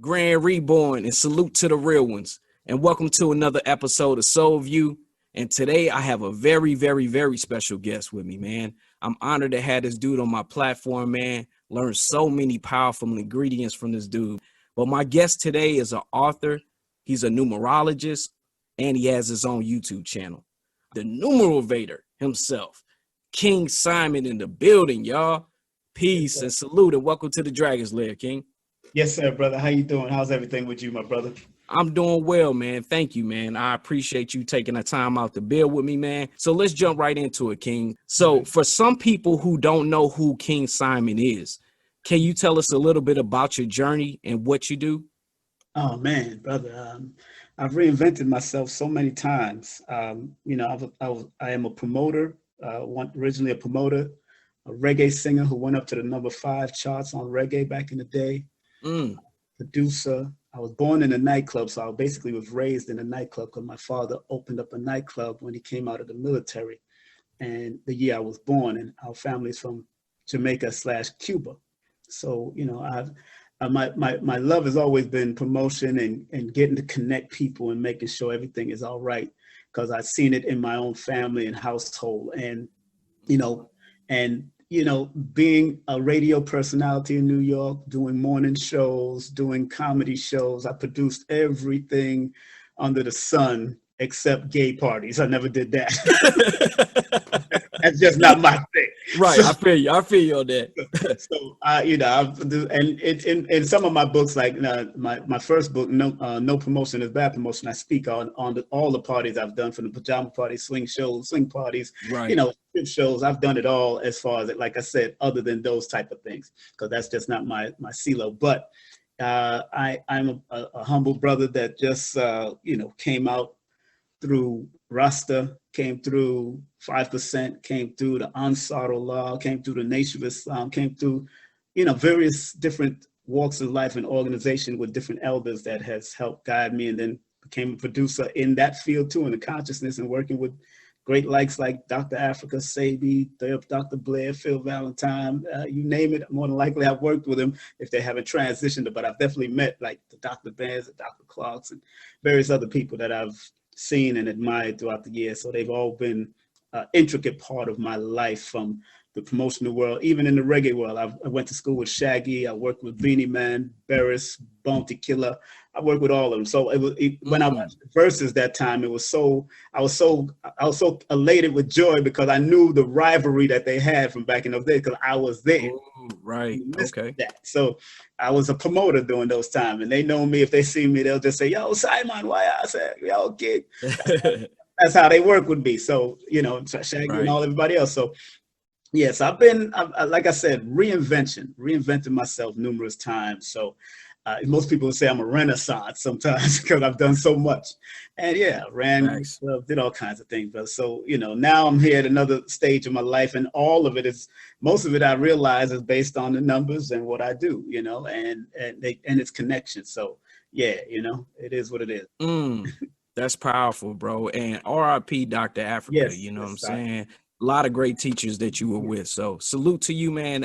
Grand Reborn, and salute to the real ones. And welcome to another episode of Soulview. And today I have a very, very, very special guest with me, man. I'm honored to have this dude on my platform, man. Learned so many powerful ingredients from this dude. But my guest today is an author. He's a numerologist, and he has his own YouTube channel. The numerovator himself, King Simon in the building, y'all. Peace and salute, and welcome to the Dragon's Lair, King. Yes, sir, brother. How you doing? How's everything with you, my brother? I'm doing well, man. Thank you, man. I appreciate you taking the time out to build with me, man. So let's jump right into it, King. So for some people who don't know who King Simon is, can you tell us a little bit about your journey and what you do? Oh man, brother, I've reinvented myself so many times. I am a promoter. Originally a promoter, a reggae singer who went up to the number 5 charts on reggae back in the day. Producer. I was born in a nightclub, so I basically was raised in a nightclub because my father opened up a nightclub when he came out of the military, and the year I was born. And our family's from Jamaica/Cuba, so my love has always been promotion and getting to connect people and making sure everything is all right, because I've seen it in my own family and household, and being a radio personality in New York, doing morning shows, doing comedy shows. I produced everything under the sun except gay parties. I never did that. That's just not my thing. Right. So, I feel you on that. In some of my books, like my first book, No Promotion is Bad Promotion, I speak on all the parties I've done, from the pajama parties, swing shows, swing parties, right. Strip shows. I've done it all, as far as, like I said, other than those type of things, because that's just not my CeeLo. But I'm a humble brother that just came out through Rasta, came through 5%, came through the Ansar Allah, came through the Nation of Islam, came through, various different walks of life and organization with different elders that has helped guide me, and then became a producer in that field too, in the consciousness, and working with great likes like Dr. Africa, Sabi, Dr. Blair, Phil Valentine, you name it. More than likely I've worked with them if they haven't transitioned, but I've definitely met like the Dr. Bands, the Dr. Clarks, and various other people that I've seen and admired throughout the years. So they've all been an intricate part of my life, from the promotional world, even in the reggae world. I went to school with Shaggy. I worked with Beanie Man, Barris, Bounty Killer. I worked with all of them. So when I watched the verses that time, I was so elated with joy, because I knew the rivalry that they had from back in those days, because I was there. Ooh, right. Okay. So I was a promoter during those times, and they know me. If they see me, they'll just say, "Yo, Simon, why?" I said, "Yo, kid." That's how they work with me. So Shaggy, right, and all everybody else. So yes, I've been, like I said, reinvented myself numerous times. So most people would say I'm a renaissance sometimes, because I've done so much. And nice. Did all kinds of things, brother. So, now I'm here at another stage of my life, and most of it I realize is based on the numbers and what I do, and its connections. So it is what it is. That's powerful, bro. And RIP Dr. Africa, yes, you know what I'm saying? A lot of great teachers that you were with. So salute to you, man.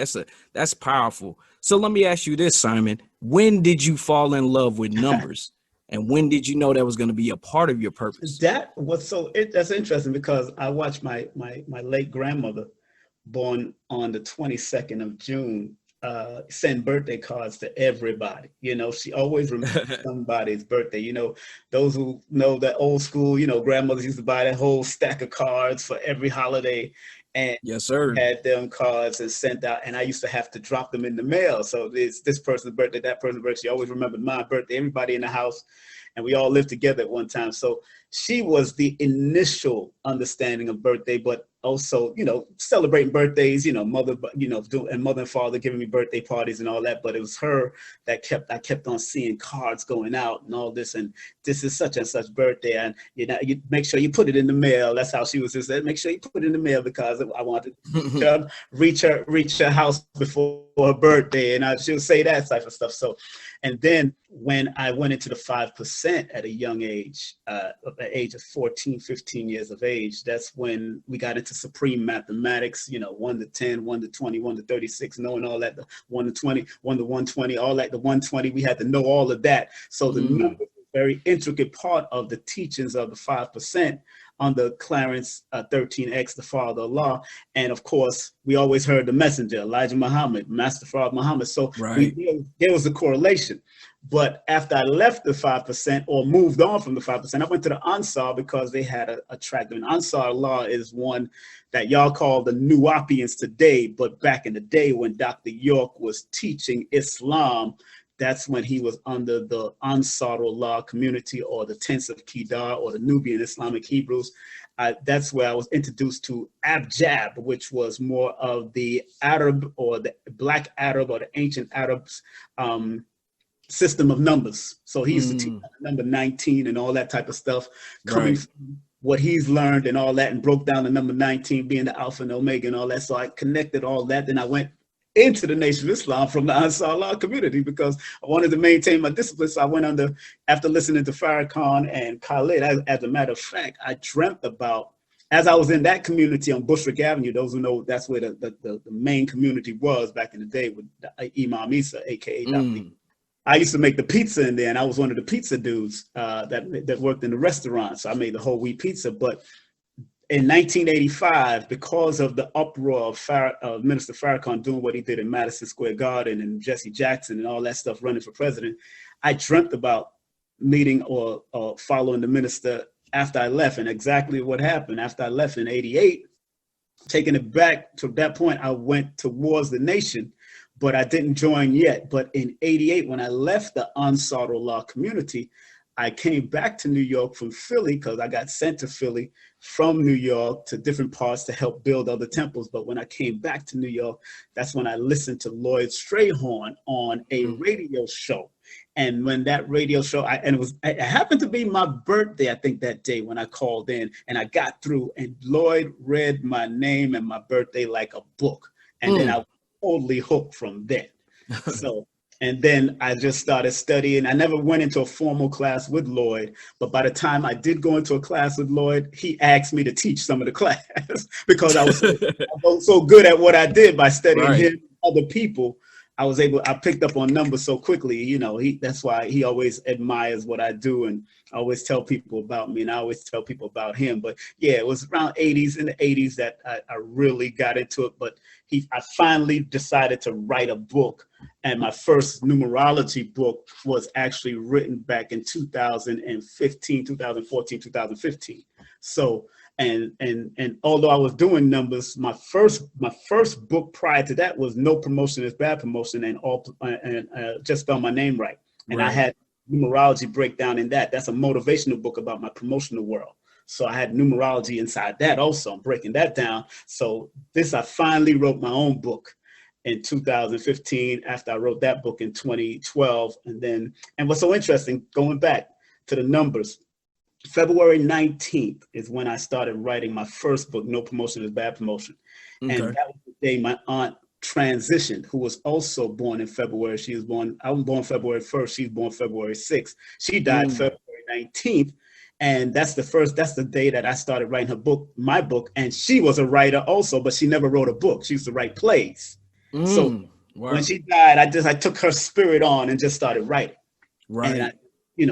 That's powerful. So let me ask you this, Simon. When did you fall in love with numbers? And when did you know that was going to be a part of your purpose? That's interesting, because I watched my late grandmother, born on the 22nd of June, send birthday cards to everybody. She always remembers somebody's birthday. Those who know that old school, grandmothers used to buy that whole stack of cards for every holiday, and yes, sir, had them cards and sent out, and I used to have to drop them in the mail. So it's this person's birthday, that person's birthday. She always remembered my birthday, everybody in the house, and we all lived together at one time. So she was the initial understanding of birthday, but also, celebrating birthdays, mother, and mother and father giving me birthday parties and all that. But it was her that I kept on seeing cards going out and all this, and this is such and such birthday, and you make sure you put it in the mail. That's how she was just said, make sure you put it in the mail, because I wanted to reach her house before her birthday, and she would say that type of stuff. So And then when I went into the 5% at a young age, at the age of 14, 15 years of age, that's when we got into supreme mathematics, 1 to 10, 1 to 20, 1 to 36, knowing all that, the 1 to 20, 1 to 120, all that, the 120, we had to know all of that. So the numbers were a very intricate part of the teachings of the 5%. Under Clarence 13X, the father of Allah. And of course, we always heard the messenger, Elijah Muhammad, Master Farad Muhammad. So there was a correlation. But after I left the 5% or moved on from the 5%, I went to the Ansar because they had a track. And Ansar Allah is one that y'all call the Nuwapians today. But back in the day when Dr. York was teaching Islam, that's when he was under the Ansarullah community, or the tents of Kedar, or the Nubian Islamic Hebrews. That's where I was introduced to Abjad, which was more of the Arab, or the Black Arab, or the ancient Arabs system of numbers. So he used to teach number 19 and all that type of stuff, coming from what he's learned and all that, and broke down the number 19 being the Alpha and Omega and all that. So I connected all that. Then I went into the Nation of Islam from the Ansar Allah community because I wanted to maintain my discipline. So I went under, after listening to Farrakhan and Khalid, as a matter of fact, I dreamt about, as I was in that community on Bushwick Avenue, those who know that's where the main community was back in the day with Imam Isa, aka Dr. I used to make the pizza in there, and I was one of the pizza dudes that worked in the restaurant. So I made the whole wheat pizza. But in 1985, because of the uproar of Minister Farrakhan doing what he did in Madison Square Garden and Jesse Jackson and all that stuff running for president, I dreamt about meeting or following the minister after I left. And exactly what happened after I left in 88, taking it back to that point, I went towards the nation, but I didn't join yet. But in 88, when I left the Ansarullah community, I came back to New York from Philly because I got sent to Philly from New York to different parts to help build other temples. But when I came back to New York, that's when I listened to Lloyd Strayhorn on a radio show. And when that radio show, it happened to be my birthday, I think, that day when I called in, and I got through, and Lloyd read my name and my birthday like a book. And then I was totally hooked from then. And then I just started studying. I never went into a formal class with Lloyd, but by the time I did go into a class with Lloyd, he asked me to teach some of the class because I was so good at what I did by studying him and other people. I picked up on numbers so quickly, that's why he always admires what I do. And I always tell people about me, and I always tell people about him. But yeah, it was around in the 80s that I really got into it. But I finally decided to write a book. And my first numerology book was actually written back in 2014, 2015. So, and although I was doing numbers, my first book prior to that was No Promotion is Bad Promotion, and just spell my name right. And I had numerology breakdown in that. That's a motivational book about my promotional world. So I had numerology inside that also. I'm breaking that down. So I finally wrote my own book in 2015 after I wrote that book in 2012. And what's so interesting, going back to the numbers, February 19th is when I started writing my first book, No Promotion is Bad Promotion. Okay. And that was the day my aunt transitioned, who was also born in February. I was born February 1st. She was born February 6th. She died February 19th. And that's the day that I started writing my book. And she was a writer also, but she never wrote a book. She used to write plays. So when she died, I took her spirit on and just started writing. Right. And I,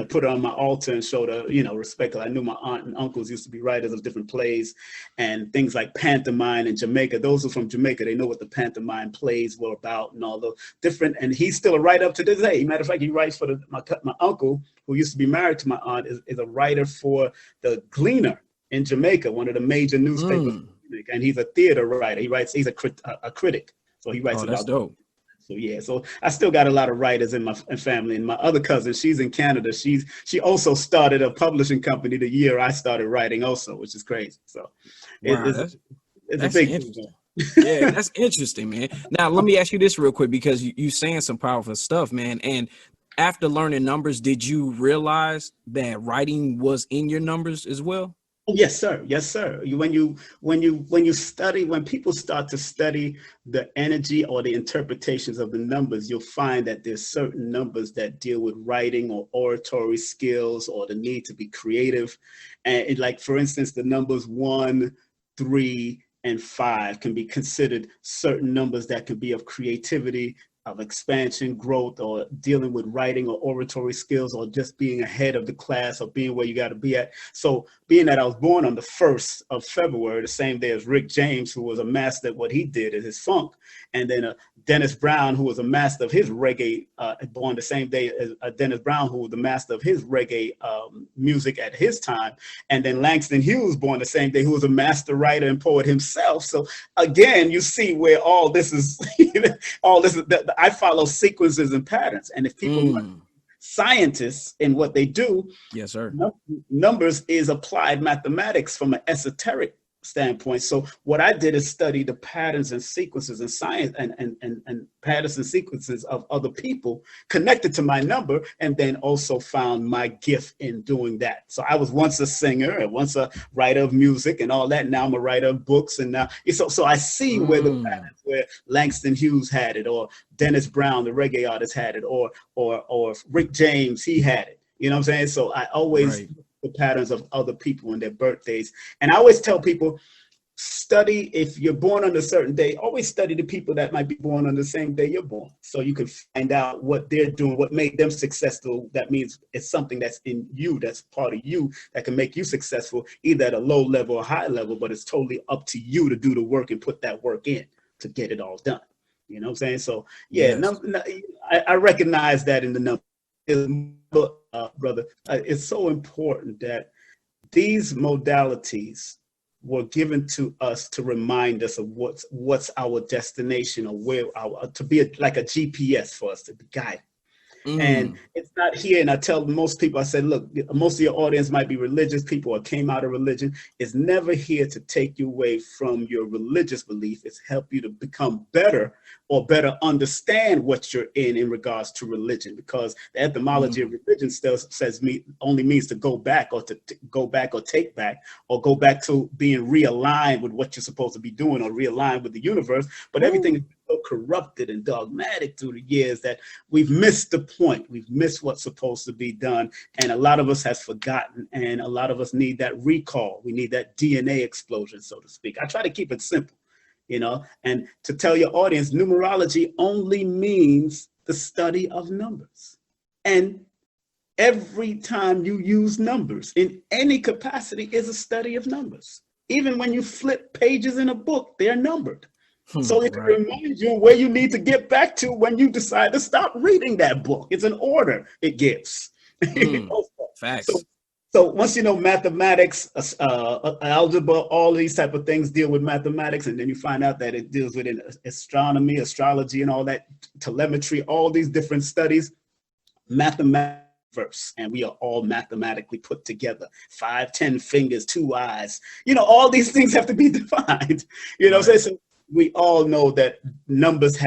put her on my altar and showed her, respect. I knew my aunt and uncles used to be writers of different plays and things like pantomime in Jamaica. Those who are from Jamaica, they know what the pantomime plays were about and all the different. And he's still a writer up to this day. Matter of fact, he writes for my uncle, who used to be married to my aunt, is a writer for the Gleaner in Jamaica, one of the major newspapers. And he's a theater writer. He's a critic. So he writes about. That's dope. So yeah, so I still got a lot of writers in my family. And my other cousin, she's in Canada. She also started a publishing company the year I started writing also, which is crazy. So it's a big interesting. Yeah, that's interesting, man. Now let me ask you this real quick, because you saying some powerful stuff, man. And after learning numbers, did you realize that writing was in your numbers as well? Oh, yes, sir. Yes, sir. When people start to study the energy or the interpretations of the numbers, you'll find that there's certain numbers that deal with writing or oratory skills or the need to be creative. And like, for instance, the numbers 1, 3, and 5 can be considered certain numbers that could be of creativity, of expansion, growth, or dealing with writing or oratory skills, or just being ahead of the class or being where you got to be at. So being that I was born on the 1st of February, the same day as Rick James, who was a master at what he did at his funk, and then Dennis Brown, who was a master of his reggae, born the same day as Dennis Brown, who was the master of his reggae music at his time, and then Langston Hughes, born the same day, who was a master writer and poet himself. So again, you see where all this is, I follow sequences and patterns. And if people want scientists in what they do, yes, sir, numbers is applied mathematics from an esoteric standpoint. So what I did is study the patterns and sequences and science and patterns and sequences of other people connected to my number, and then also found my gift in doing that. So I was once a singer and once a writer of music and all that. Now I'm a writer of books, and now so I see where the patterns, where Langston Hughes had it, or Dennis Brown, the reggae artist, had it, or Rick James, he had it. You know what I'm saying? So I always the patterns of other people and their birthdays. And I always tell people, study, if you're born on a certain day, always study the people that might be born on the same day you're born, so you can find out what they're doing, what made them successful. That means it's something that's in you, that's part of you, that can make you successful, either at a low level or high level, but it's totally up to you to do the work and put that work in to get it all done. You know what I'm saying? So yeah, yes. I recognize that in the number. Brother, it's so important that these modalities were given to us to remind us of what's our destination, or where to be like a GPS for us to be guided. And it's not here. And I tell most people, I said, look, most of your audience might be religious people or came out of religion. It's never here to take you away from your religious belief. It's help you to become better or better understand what you're in regards to religion, because the etymology of religion still says only means to go back, or to go back or take back, or go back to being realigned with what you're supposed to be doing, or realigned with the universe. But everything is so corrupted and dogmatic through the years that we've missed the point. We've missed what's supposed to be done. And a lot of us have forgotten, and a lot of us need that recall. We need that DNA explosion, so to speak. I try to keep it simple, you know, and to tell your audience, numerology only means the study of numbers. And every time you use numbers in any capacity is a study of numbers. Even when you flip pages in a book, they're numbered. So it can remind you where you need to get back to when you decide to stop reading that book. It's an order it gives. Facts. So once you know mathematics, algebra, all these type of things deal with mathematics, and then you find out that it deals with astronomy, astrology, and all that, telemetry, all these different studies, mathematics first, and we are all mathematically put together. 5, 10 fingers, 2 eyes. You know, all these things have to be defined. You know what I'm saying? So we all know that numbers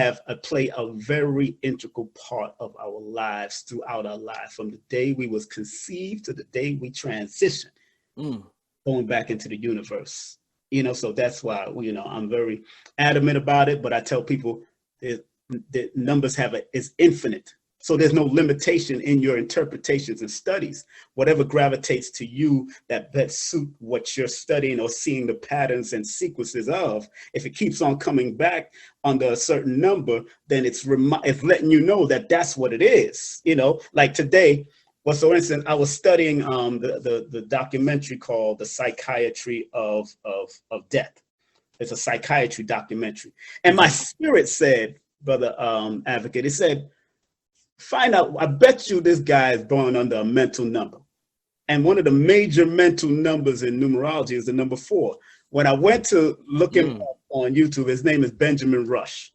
play a very integral part of our lives, throughout our lives, from the day we was conceived to the day we transition, going back into the universe. You know, so that's why, you know, I'm very adamant about it. But I tell people that numbers is infinite. So there's no limitation in your interpretations and studies. Whatever gravitates to you that best suit what you're studying or seeing the patterns and sequences of, if it keeps on coming back under a certain number, then it's letting you know that that's what it is. You know, like today, well, so for instance, I was studying the documentary called The Psychiatry of Death. It's a psychiatry documentary. And my spirit said, Brother Advocate, it said, find out, I bet you this guy is born under a mental number. And one of the major mental numbers in numerology is the number 4. When I went to look him up on YouTube, his name is Benjamin Rush.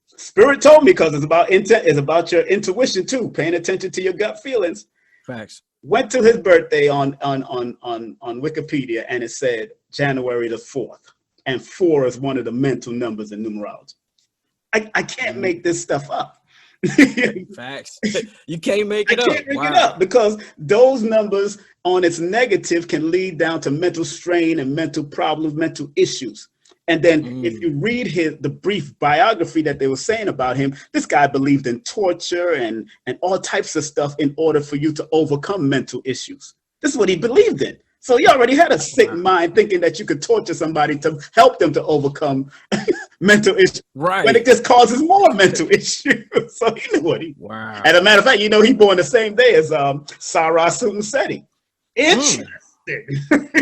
Spirit told me, because it's about your intuition too, paying attention to your gut feelings. Facts. Went to his birthday on Wikipedia, and it said January the 4th. And 4 is one of the mental numbers in numerology. I can't make this stuff up. Facts. You can't make it up. Make it up, because those numbers on its negative can lead down to mental strain and mental problems, mental issues. And then if you read the brief biography that they were saying about him, this guy believed in torture and all types of stuff in order for you to overcome mental issues. This is what he believed in. So he already had a sick mind thinking that you could torture somebody to help them to overcome mental issues. Right. When it just causes more mental issues. So he knew what he. Wow. As a matter of fact, he born the same day as Sarah Seti. Interesting. You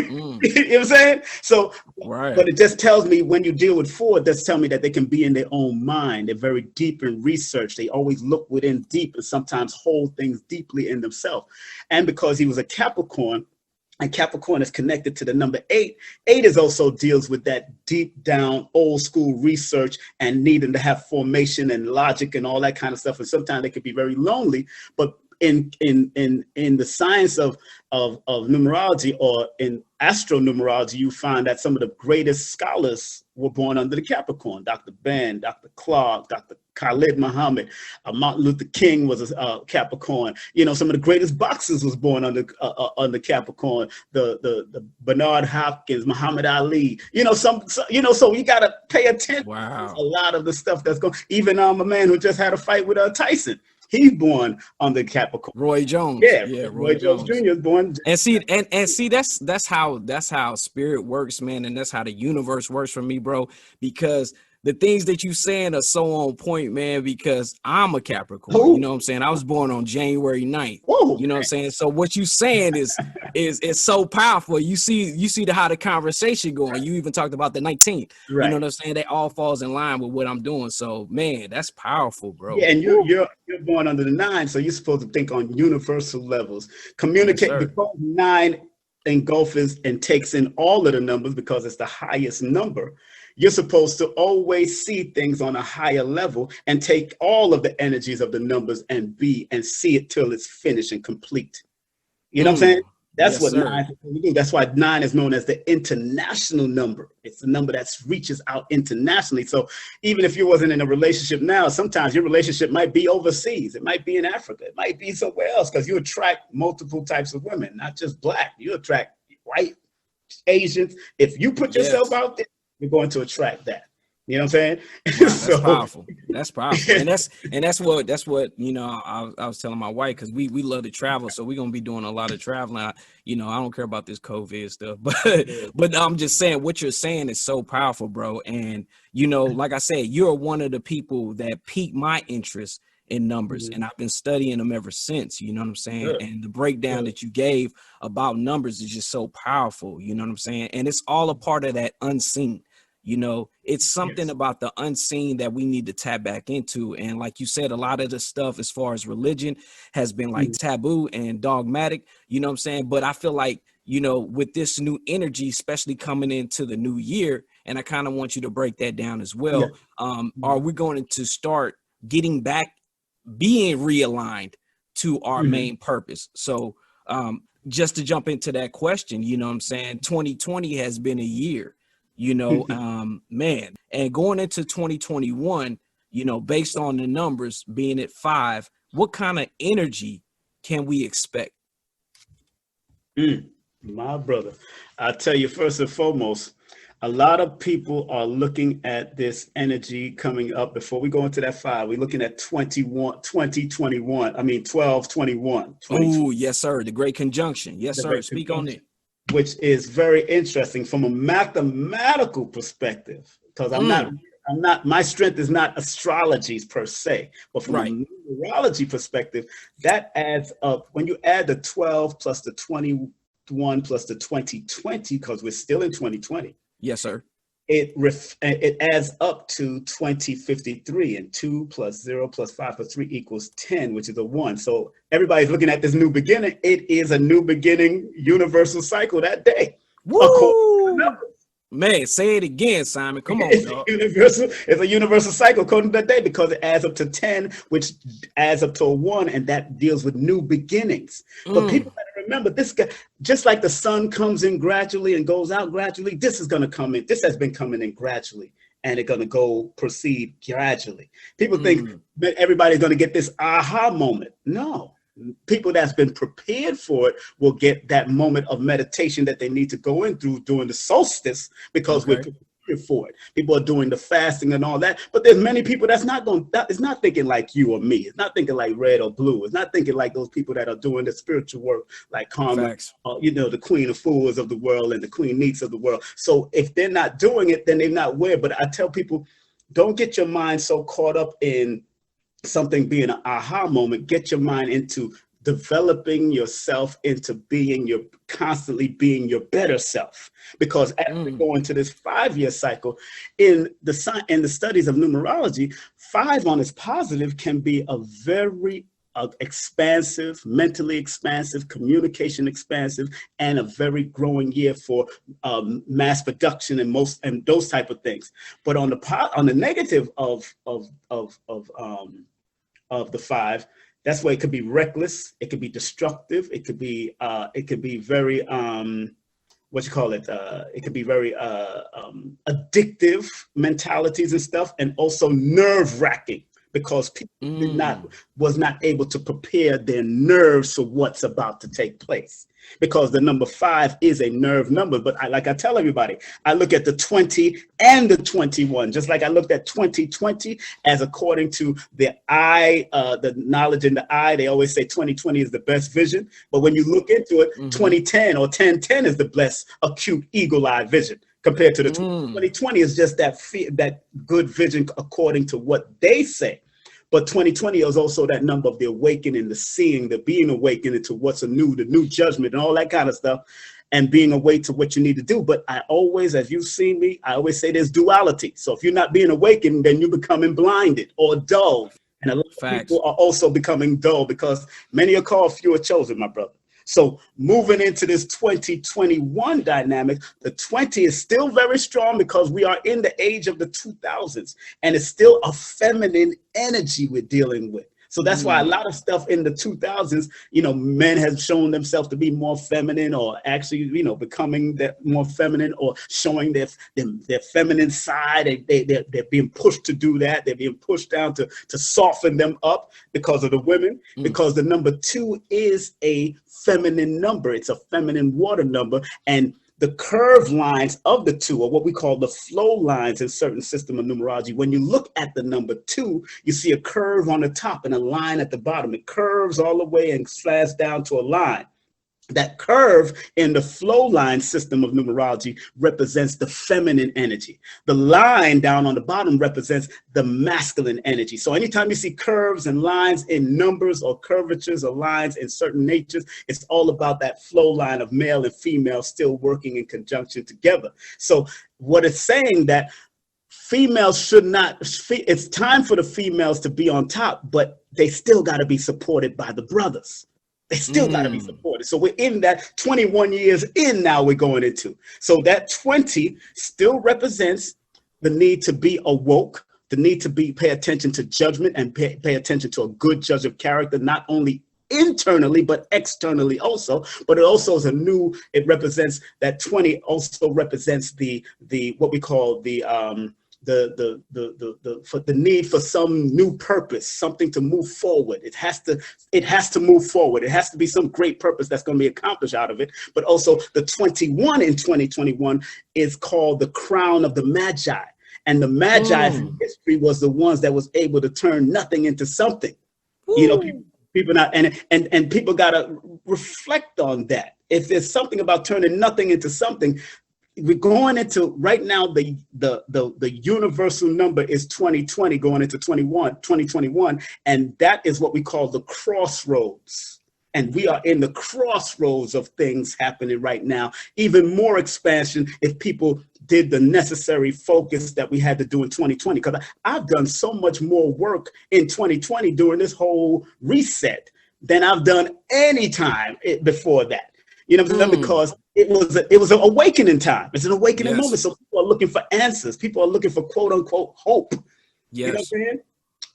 know what I'm saying? So, but it just tells me when you deal with four, it does tell me that they can be in their own mind. They're very deep in research. They always look within deep and sometimes hold things deeply in themselves. And because he was a Capricorn, and Capricorn is connected to the number 8. 8 is also deals with that deep down old school research and needing to have formation and logic and all that kind of stuff. And sometimes they could be very lonely, but in the science of numerology or in astronumerology, you find that some of the greatest scholars were born under the Capricorn. Dr. Ben, Dr. Clark, Dr. Khalid Muhammad, Martin Luther King was a Capricorn. You know, some of the greatest boxers was born under Capricorn. The Bernard Hopkins, Muhammad Ali. You know, so you got to pay attention to a lot of the stuff that's going. Even a man who just had a fight with Tyson. He's born under Capricorn. Roy Jones. Yeah, Roy Jones Jr. is born. And see, that's how spirit works, man, and that's how the universe works for me, bro. Because the things that you saying are so on point, man, because I'm a Capricorn. You know what I'm saying? I was born on January 9th. You know what I'm saying? So what you saying is so powerful. You see how the conversation going. You even talked about the 19th. Right. You know what I'm saying? That all falls in line with what I'm doing. So man, that's powerful, bro. Yeah, and you're born under the 9, so you're supposed to think on universal levels. Communicate because 9 engulfs and takes in all of the numbers because it's the highest number. You're supposed to always see things on a higher level and take all of the energies of the numbers and see it till it's finished and complete. You know what I'm saying? That's what 9 is supposed to do. That's why 9 is known as the international number. It's a number that reaches out internationally. So even if you wasn't in a relationship now, sometimes your relationship might be overseas. It might be in Africa. It might be somewhere else because you attract multiple types of women, not just black. You attract white, Asians. If you put yourself out there, you're going to attract that. You know what I'm saying? Wow, that's powerful. That's powerful. And that's what you know, I was telling my wife, because we love to travel, so we're gonna be doing a lot of traveling. I don't care about this COVID stuff, but I'm just saying what you're saying is so powerful, bro. And you know, like I said, you're one of the people that piqued my interest in numbers, and I've been studying them ever since. You know what I'm saying? And the breakdown that you gave about numbers is just so powerful. You know what I'm saying? And it's all a part of that unseen. You know, it's something about the unseen that we need to tap back into. And like you said, a lot of the stuff as far as religion has been like taboo and dogmatic, you know what I'm saying? But I feel like, you know, with this new energy, especially coming into the new year, and I kind of want you to break that down as well. Are we going to start getting back, being realigned to our main purpose? So just to jump into that question, you know what I'm saying? 2020 has been a year. You know, man, and going into 2021, you know, based on the numbers being at 5, what kind of energy can we expect? My brother, I'll tell you first and foremost, a lot of people are looking at this energy coming up. Before we go into that 5, we're looking at 2021. I mean, 12/21. Oh, yes, sir. The great conjunction. Yes, sir. Speak on it. Which is very interesting from a mathematical perspective, because I'm not, my strength is not astrologies per se, but from a numerology perspective, that adds up. When you add the 12 plus the 21 plus the 2020, because we're still in 2020. Yes, sir. It adds up to 2053, and 2 plus 0 plus 5 plus 3 equals 10, which is a 1. So everybody's looking at this new beginning. It is a new beginning universal cycle that day. Woo! Man, say it again, Simon. Come on, it's a universal cycle according to that day, because it adds up to 10, which adds up to a 1, and that deals with new beginnings. But people gotta remember, this guy, just like the sun comes in gradually and goes out gradually, this is going to come in. This has been coming in gradually, and it's going to proceed gradually. People think that everybody's going to get this aha moment. No, People that's been prepared for it will get that moment of meditation that they need to go in through during the solstice, because we're prepared for it. People are doing the fasting and all that, but there's many people that's not going, that is not thinking like you or me. It's not thinking like Red or Blue. It's not thinking like those people that are doing the spiritual work, like Karma, the Queen of Fools of the world and the Queen Neats of the world. So if they're not doing it, then they're not aware. But I tell people, don't get your mind so caught up in something being an aha moment. Get your mind into developing yourself into constantly being your better self. Because as we go into this 5-year cycle, in the studies of numerology, 5 on its positive can be a very expansive, mentally expansive, communication expansive, and a very growing year for mass production and those type of things. But on the negative of the 5, that's where it could be reckless, it could be destructive, it could be very it could be very addictive mentalities and stuff, and also nerve-wracking, because people was not able to prepare their nerves for what's about to take place. Because the number 5 is a nerve number. But I tell everybody, I look at the 20 and the 21, just like I looked at 2020 as according to the eye, the knowledge in the eye. They always say 2020 is the best vision. But when you look into it, 2010 or 1010 is the best acute eagle-eye vision, compared to the 2020 is just that good vision according to what they say. But 2020 is also that number of the awakening, the seeing, the being awakened into what's anew, the new judgment and all that kind of stuff, and being awake to what you need to do. But I always, as you've seen me, I always say there's duality. So if you're not being awakened, then you're becoming blinded or dull. And a lot of people are also becoming dull, because many are called, few are chosen, my brother. So moving into this 2021 dynamic, the 20 is still very strong, because we are in the age of the 2000s, and it's still a feminine energy we're dealing with. So that's why a lot of stuff in the 2000s, men have shown themselves to be more feminine, or actually, becoming that more feminine, or showing their feminine side. They're being pushed to do that. They're being pushed down to soften them up because of the women, because the number 2 is a feminine number. It's a feminine water number. And the curve lines of the 2 are what we call the flow lines in certain system of numerology. When you look at the number 2, you see a curve on the top and a line at the bottom. It curves all the way and slants down to a line. That curve in the flow line system of numerology represents the feminine energy. The line down on the bottom represents the masculine energy. So anytime you see curves and lines in numbers, or curvatures or lines in certain natures, it's all about that flow line of male and female still working in conjunction together. So what it's saying that females should not, it's time for the females to be on top, but they still got to be supported by the brothers. They still got to be supported. So we're in that 21 years in now we're going into. So that 20 still represents the need to be awoke, the need to pay attention to judgment, and pay attention to a good judge of character, not only internally, but externally also. But it also is it represents that 20 also represents the what we call the need for some new purpose, something to move forward. It has to move forward. It has to be some great purpose that's going to be accomplished out of it. But also the 21 in 2021 is called the crown of the Magi. And the Magi in history was the ones that was able to turn nothing into something. People not, and people got to reflect on that. If there's something about turning nothing into something, we're going into right now, the universal number is 2020 going into 2021. And that is what we call the crossroads. And we are in the crossroads of things happening right now. Even more expansion if people did the necessary focus that we had to do in 2020. Because I've done so much more work in 2020 during this whole reset than I've done any time before that. You know what I'm saying? Because it was an awakening time. It's an awakening moment. So people are looking for answers. People are looking for quote unquote hope. You know what I'm saying?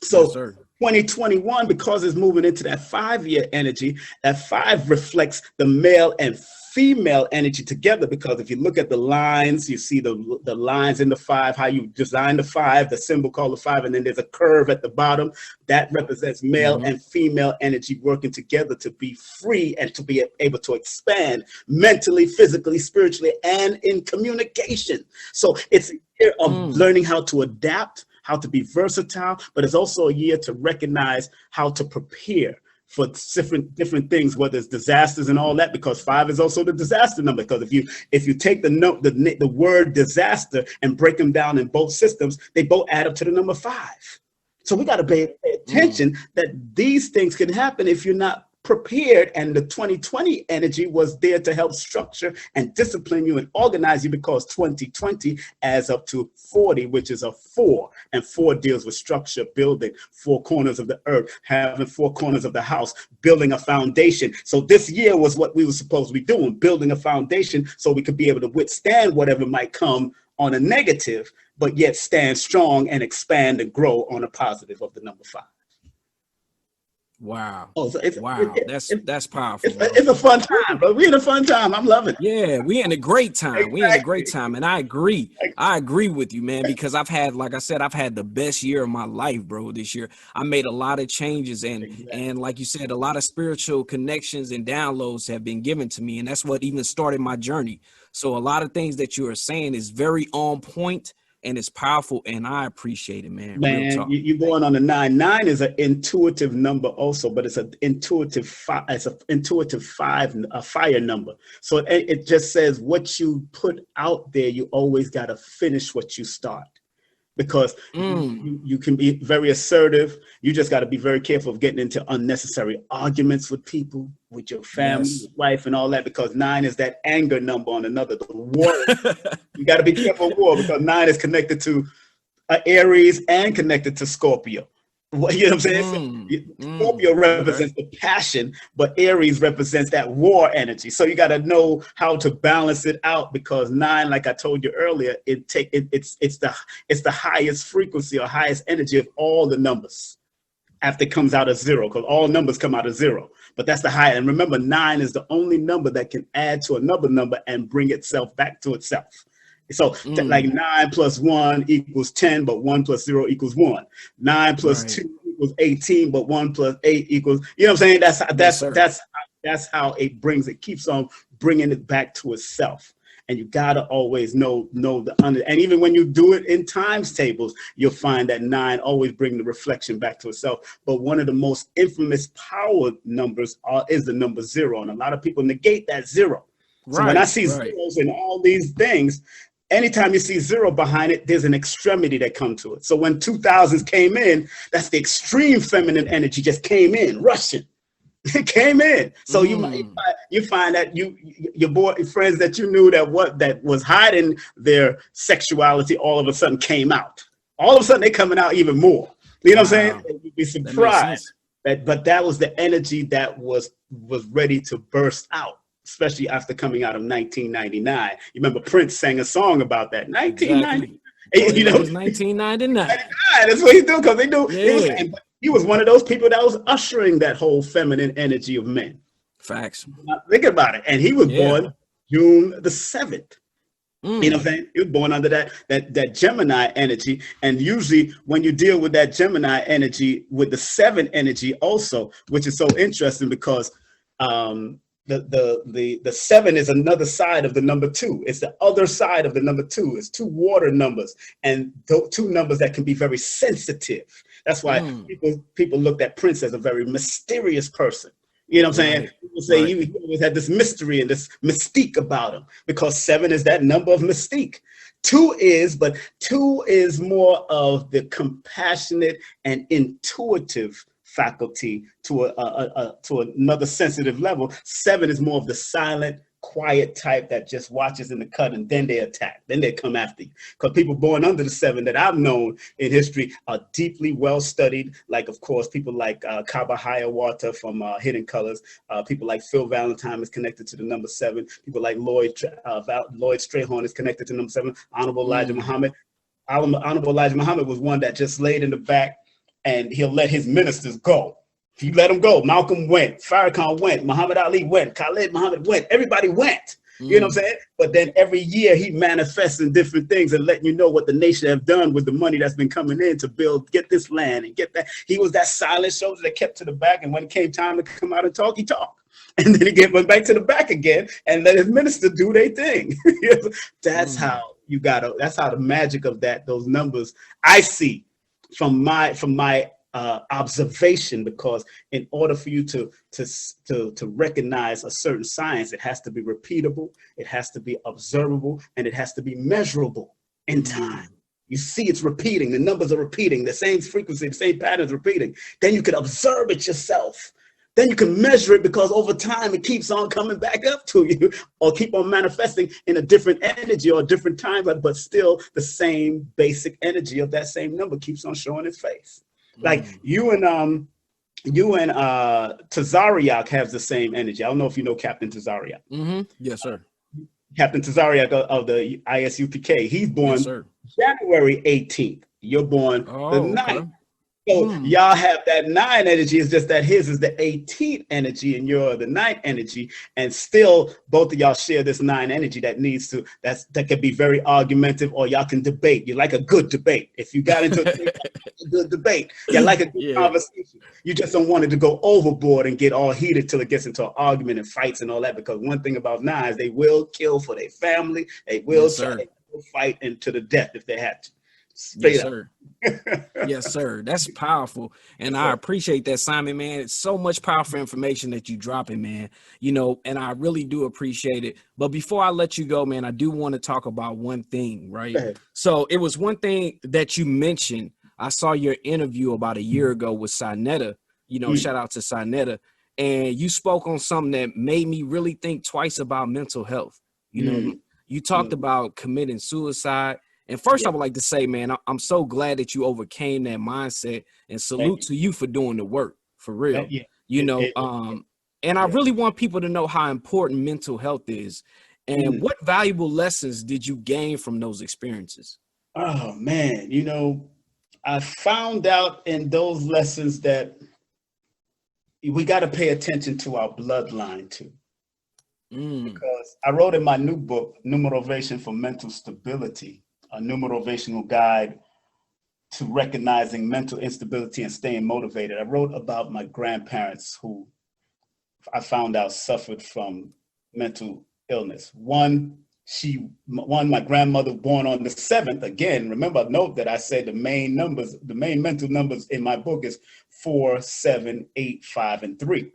So 2021, because it's moving into that 5-year energy, that 5 reflects the male and female energy together, because if you look at the lines, you see the lines in the 5, how you design the 5, the symbol called the 5, and then there's a curve at the bottom that represents male and female energy working together to be free and to be able to expand mentally, physically, spiritually, and in communication. So it's a year of learning how to adapt, how to be versatile, but it's also a year to recognize how to prepare for different things, whether it's disasters and all that, because 5 is also the disaster number. Because if you take the word disaster and break them down in both systems, they both add up to the number 5. So we got to pay attention that these things can happen if you're not prepared. And the 2020 energy was there to help structure and discipline you and organize you, because 2020 adds up to 40, which is a 4, and 4 deals with structure, building 4 corners of the earth, having 4 corners of the house, building a foundation. So this year was what we were supposed to be doing, building a foundation so we could be able to withstand whatever might come on a negative, but yet stand strong and expand and grow on a positive of the number 5. Wow. Oh, so That's powerful. It's a fun time, bro. We're in a fun time. I'm loving it. Yeah, we in a great time. Exactly. We in a great time. And I agree with you, man, because I've had the best year of my life, bro, this year. I made a lot of changes and like you said, a lot of spiritual connections and downloads have been given to me. And that's what even started my journey. So a lot of things that you are saying is very on point. And it's powerful, and I appreciate it, man. Man, you're going on the 9. 9 is an intuitive number also, but it's an intuitive 5. It's an intuitive 5, a fire number. So it just says what you put out there, you always got to finish what you start. Because you can be very assertive. You just got to be very careful of getting into unnecessary arguments with people, with your family, with wife, and all that. Because 9 is that anger number on another. The war. You got to be careful of war, because 9 is connected to Aries and connected to Scorpio. You know what I'm saying? Scorpio represents the passion, but Aries represents that war energy. So you got to know how to balance it out, because 9, like I told you earlier, it's the highest frequency or highest energy of all the numbers after it comes out of 0, because all numbers come out of 0. But that's the high. And remember, 9 is the only number that can add to another number and bring itself back to itself. So like 9 plus 1 equals 10, but 1 plus 0 equals 1. 9 plus 2 equals 18, but 1 plus 8 equals, you know what I'm saying? That's how it keeps on bringing it back to itself. And you gotta always know and even when you do it in times tables, you'll find that 9 always bring the reflection back to itself. But one of the most infamous power numbers is the number 0, and a lot of people negate that 0. So when I see zeros in all these things, anytime you see 0 behind it, there's an extremity that comes to it. So when 2000s came in, that's the extreme feminine energy just came in, rushing. It came in. So you find that your friends that you knew that was hiding their sexuality all of a sudden came out. All of a sudden they're coming out even more. You know what I'm saying? You'd be surprised. But that was the energy that was ready to burst out, especially after coming out of 1999. You remember Prince sang a song about that. 1990. Exactly. It was 1999. That's what he do, because they do. Yeah. He was one of those people that was ushering that whole feminine energy of men. Facts. Think about it. And he was born June the 7th. You know what I'm saying? He was born under that Gemini energy. And usually when you deal with that Gemini energy with the 7 energy also, which is so interesting, because the 7 is another side of the number 2. It's the other side of the number 2. It's 2 water numbers, and 2 numbers that can be very sensitive. That's why people looked at Prince as a very mysterious person. You know what I'm saying? People say he always had this mystery and this mystique about him, because 7 is that number of mystique. 2 is more of the compassionate and intuitive faculty to another sensitive level. 7 is more of the silent, quiet type that just watches in the cut, and then they attack. Then they come after you. Because people born under the 7 that I've known in history are deeply well studied. Like, of course, people like Kaba Hiawatha from Hidden Colors. People like Phil Valentine is connected to the number 7. People like Lloyd Strayhorn is connected to number 7. Honorable Elijah Muhammad. Honorable Elijah Muhammad was one that just laid in the back, and he'll let his ministers go. If you let them go, Malcolm went, Farrakhan went, Muhammad Ali went, Khalid Muhammad went, everybody went. You know what I'm saying? But then every year he manifests in different things and letting you know what the nation have done with the money that's been coming in to build, get this land and get that. He was that silent soldier that kept to the back. And when it came time to come out and talk, he talked. And then he went back to the back again and let his minister do their thing. That's how you gotta, that's how the magic of those numbers I see from my observation, because in order for you to recognize a certain science, it has to be repeatable, it has to be observable, and it has to be measurable in time. You see it's repeating, the numbers are repeating, the same frequency, the same patterns repeating. Then you can observe it yourself. Then you can measure it, because over time it keeps on coming back up to you, or keep on manifesting in a different energy or a different time, but still the same basic energy of that same number keeps on showing its face. Like you and Tazariak have the same energy. I don't know if you know Captain Tazariak. Yes, sir. Captain Tazariak of the ISUPK. He's born January 18th. You're born the 9th. So y'all have that 9 energy. It's just that his is the 18th energy and you're the 9th energy. And still both of y'all share this 9 energy that needs to, that can be very argumentative, or y'all can debate. You like a good debate. If you got into a good debate, you like a good conversation. You just don't want it to go overboard and get all heated till it gets into an argument and fights and all that. Because one thing about 9s, they will kill for their family. They will try to fight into the death if they have to. Yes, sir. Yes, sir. That's powerful. And I appreciate that, Simon, man. It's so much powerful information that you dropping, man. You know, and I really do appreciate it. But before I let you go, man, I do want to talk about one thing, right? So it was one thing that you mentioned. I saw your interview about a year ago with Sinetta, you know, shout out to Sinetta. And you spoke on something that made me really think twice about mental health. You know, you talked about committing suicide. And first, I would like to say, man, I'm so glad that you overcame that mindset, and salute to you for doing the work, for real. You know, and I really want people to know how important mental health is, and what valuable lessons did you gain from those experiences? Oh, man, you know, I found out in those lessons that we got to pay attention to our bloodline too. Because I wrote in my new book, Numerovation for Mental Stability, a numerovational guide to recognizing mental instability and staying motivated. I wrote about my grandparents who I found out suffered from mental illness. One, my grandmother born on the 7th. Again, remember, note that I said the main mental numbers in my book is 4, 7, 8, 5, and 3.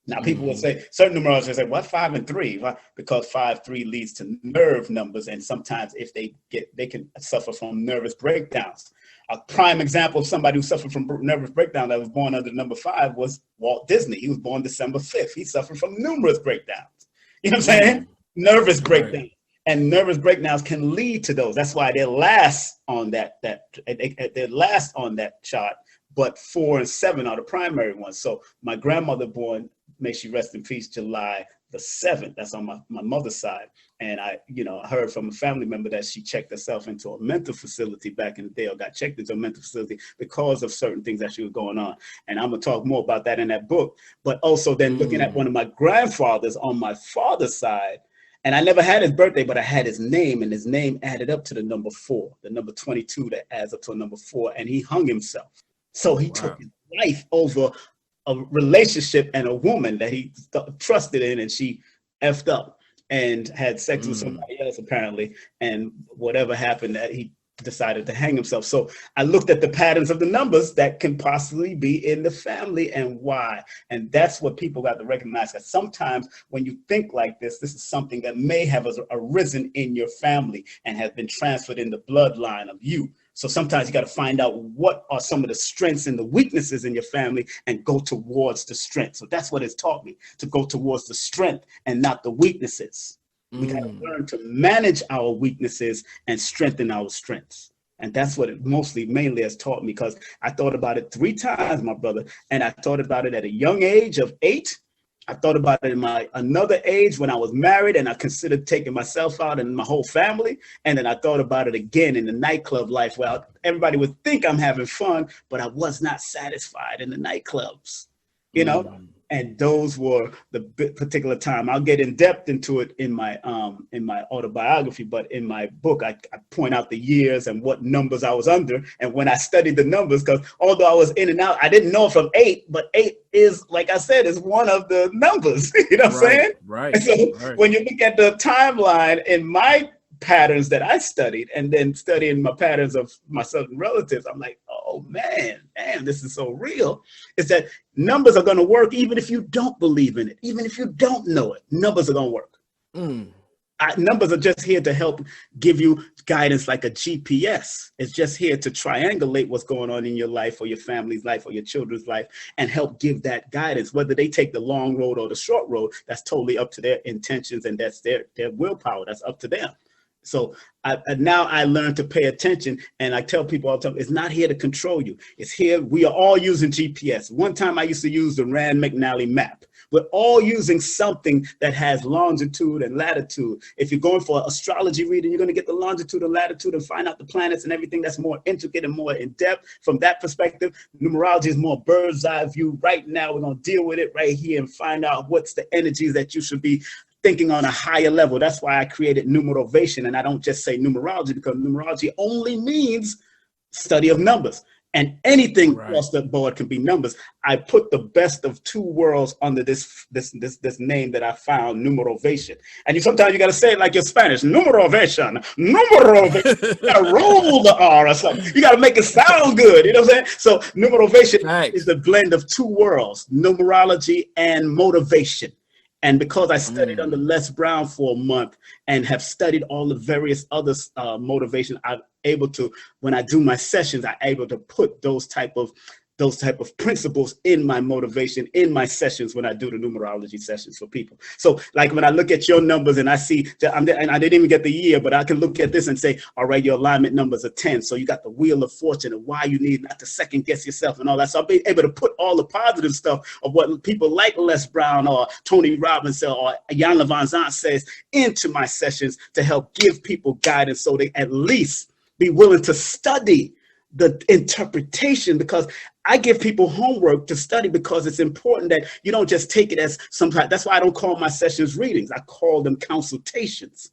Now, people will say, certain numerologists say, what, 5 and 3? Why? Because 5, 3 leads to nerve numbers. And sometimes if they can suffer from nervous breakdowns. A prime example of somebody who suffered from nervous breakdown that was born under number 5 was Walt Disney. He was born December 5th. He suffered from numerous breakdowns. You know what I'm saying? Nervous breakdowns. And nervous breakdowns can lead to those. That's why they last on that chart. But 4 and 7 are the primary ones. So my grandmother born, may she rest in peace, July the 7th. That's on my mother's side. And I heard from a family member that she checked herself into a mental facility back in the day, or got checked into a mental facility because of certain things that she was going on. And I'm gonna talk more about that in that book. But also then looking at one of my grandfathers on my father's side, and I never had his birthday, but I had his name, and his name added up to the number 4, the number 22 that adds up to a number 4, and he hung himself. So he took his life over a relationship and a woman that he trusted in, and she effed up and had sex with somebody else apparently, and whatever happened, that he decided to hang himself. So I looked at the patterns of the numbers that can possibly be in the family and why. And that's what people got to recognize, that sometimes when you think like this is something that may have arisen in your family and has been transferred in the bloodline of you. So sometimes you got to find out what are some of the strengths and the weaknesses in your family and go towards the strength. So that's what it's taught me, to go towards the strength and not the weaknesses. We got to learn to manage our weaknesses and strengthen our strengths. And that's what it mainly has taught me, because I thought about it 3 times, my brother. And I thought about it at a young age of 8. I thought about it in another age when I was married, and I considered taking myself out and my whole family. And then I thought about it again in the nightclub life, where everybody would think I'm having fun, but I was not satisfied in the nightclubs. you know. And those were the particular time. I'll get in depth into it in my autobiography, but in my book, I point out the years and what numbers I was under. And when I studied the numbers, because although I was in and out, I didn't know from 8, but 8 is, like I said, is one of the numbers. You know what I'm saying? Right. And so when you look at the timeline in my patterns that I studied, and then studying my patterns of my southern relatives, I'm like, oh man, damn, this is so real. It's that numbers are going to work even if you don't believe in it, even if you don't know it. Numbers are going to work. Numbers are just here to help give you guidance like a GPS. It's just here to triangulate what's going on in your life or your family's life or your children's life and help give that guidance. Whether they take the long road or the short road, that's totally up to their intentions, and that's their willpower. That's up to them. So now I learn to pay attention, and I tell people all the time, it's not here to control you. It's here. We are all using GPS. One time I used to use the Rand McNally map. We're all using something that has longitude and latitude. If you're going for astrology reading, you're going to get the longitude and latitude and find out the planets and everything that's more intricate and more in depth. From that perspective, numerology is more bird's eye view. Right now, we're going to deal with it right here and find out what's the energies that you should be thinking on a higher level. That's why I created numerovation, and I don't just say numerology, because numerology only means study of numbers, and anything across the board can be numbers. I put the best of two worlds under this name that I found, numerovation. And sometimes you got to say it like you're Spanish, numerovation. You got to roll the R or something. You got to make it sound good. You know what I'm saying? So numerovation is the blend of two worlds, numerology and motivation. And because I studied under Les Brown for a month and have studied all the various other motivation, I'm able to, when I do my sessions, I'm able to put those type of principles in my motivation, in my sessions when I do the numerology sessions for people. So like when I look at your numbers and I see, and I didn't even get the year, but I can look at this and say, all right, your alignment numbers are 10. So you got the wheel of fortune and why you need not to second guess yourself and all that. So I'll be able to put all the positive stuff of what people like Les Brown or Tony Robbins or Jan Levin says into my sessions to help give people guidance so they at least be willing to study the interpretation, because I give people homework to study, because it's important that you don't just take it as sometimes. That's why I don't call my sessions readings. I call them consultations,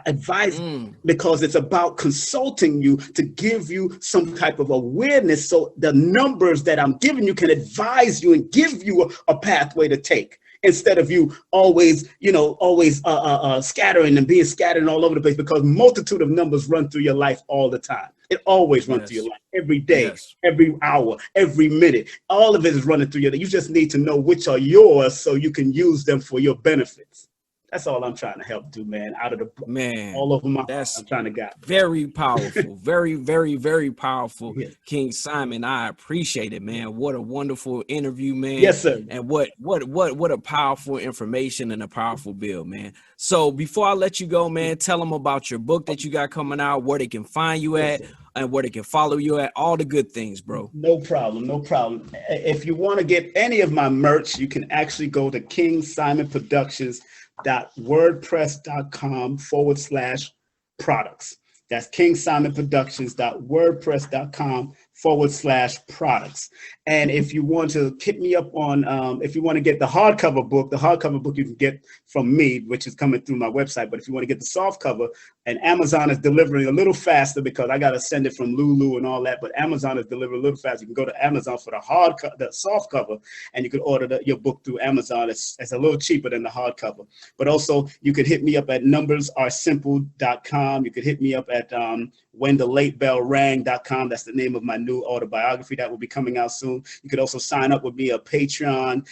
advice, because it's about consulting you to give you some type of awareness. So the numbers that I'm giving you can advise you and give you a pathway to take, instead of you always scattering and being scattered all over the place, because multitude of numbers run through your life all the time. It always runs through your life, every day, every hour, every minute. All of it is running through your life. You just need to know which are yours so you can use them for your benefits. That's all I'm trying to help do, man. Out of the all over my heart, I'm trying to get. Very powerful, very, very, very powerful, King Simon. I appreciate it, man. What a wonderful interview, man. Yes, sir. And what a powerful information and a powerful bill, man. So before I let you go, man, tell them about your book that you got coming out, where they can find you at, and where they can follow you at, all the good things, bro. No problem, no problem. If you want to get any of my merch, you can actually go to KingSimonProductions.wordpress.com/products. That's KingSimonProductions.wordpress.com/products. And if you want to hit me up on, if you want to get the hardcover book you can get from me, which is coming through my website. But if you want to get the soft cover, and Amazon is delivering a little faster because I got to send it from Lulu and all that, but Amazon is delivering a little faster. You can go to Amazon for the soft cover, and you can order your book through Amazon. It's a little cheaper than the hardcover. But also you could hit me up at numbersaresimple.com. You could hit me up at whenthelatebellrang.com. That's the name of my new autobiography that will be coming out soon. You could also sign up with me at Patreon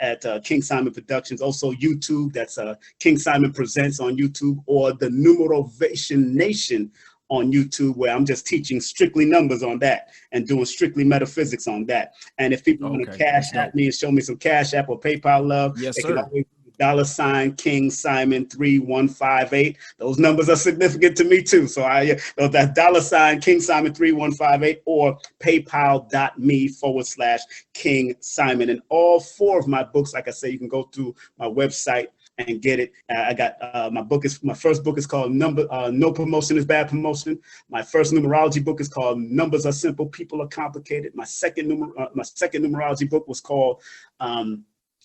at King Simon Productions. Also YouTube, that's King Simon Presents on YouTube, or the Numerovation Nation on YouTube, where I'm just teaching strictly numbers on that and doing strictly metaphysics on that. And if people want to cash at me and show me some Cash App or PayPal love, they can always $ King Simon 3158. Those numbers are significant to me too. So that's $ King Simon 3158 or paypal.me/King Simon. And all 4 of my books, like I say, you can go to my website and get it. I got my first book is called No Promotion is Bad Promotion. My first numerology book is called Numbers Are Simple, People Are Complicated. My second numerology book was called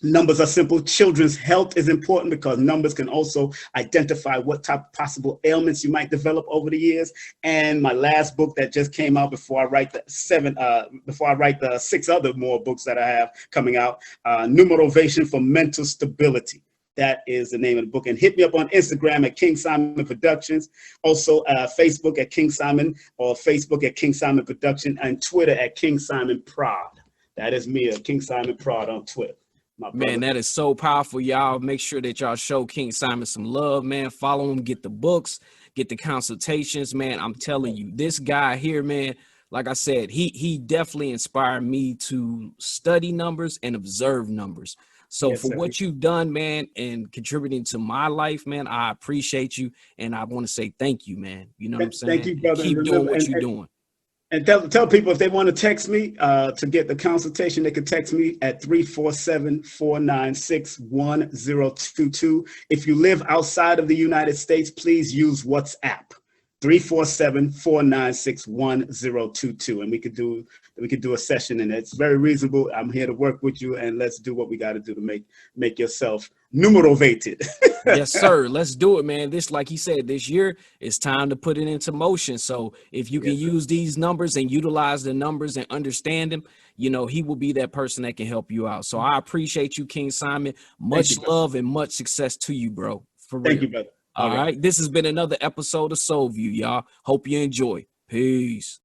Numbers Are Simple. Children's health is important because numbers can also identify what type of possible ailments you might develop over the years. And my last book that just came out before I write the 6 other more books that I have coming out, Numerovation for Mental Stability. That is the name of the book. And hit me up on Instagram at King Simon Productions. Also, Facebook at King Simon, or Facebook at King Simon Production, and Twitter at King Simon Prod. That is me, King Simon Prod on Twitter. Man, that is so powerful, y'all. Make sure that y'all show King Simon some love, man. Follow him, get the books, get the consultations, man. I'm telling you, this guy here, man, like I said, he definitely inspired me to study numbers and observe numbers. So yes, for sir. What you've done, man, and contributing to my life, man, I appreciate you. And I want to say thank you, man. You know what I'm saying? Thank you, brother. Keep doing what you're doing. And tell people if they want to text me to get the consultation, they can text me at 347-496-1022. If you live outside of the United States, please use WhatsApp, 347-496-1022. And we could do a session, and it's very reasonable. I'm here to work with you, and let's do what we got to do to make yourself numerovated. Yes, sir. Let's do it, man. This, like he said, this year it's time to put it into motion. So if you can use these numbers and utilize the numbers and understand them, you know, he will be that person that can help you out. So I appreciate you, King Simon. Much love and much success to you, bro. For real. Thank you, brother. All right. This has been another episode of Soulview, y'all. Hope you enjoy. Peace.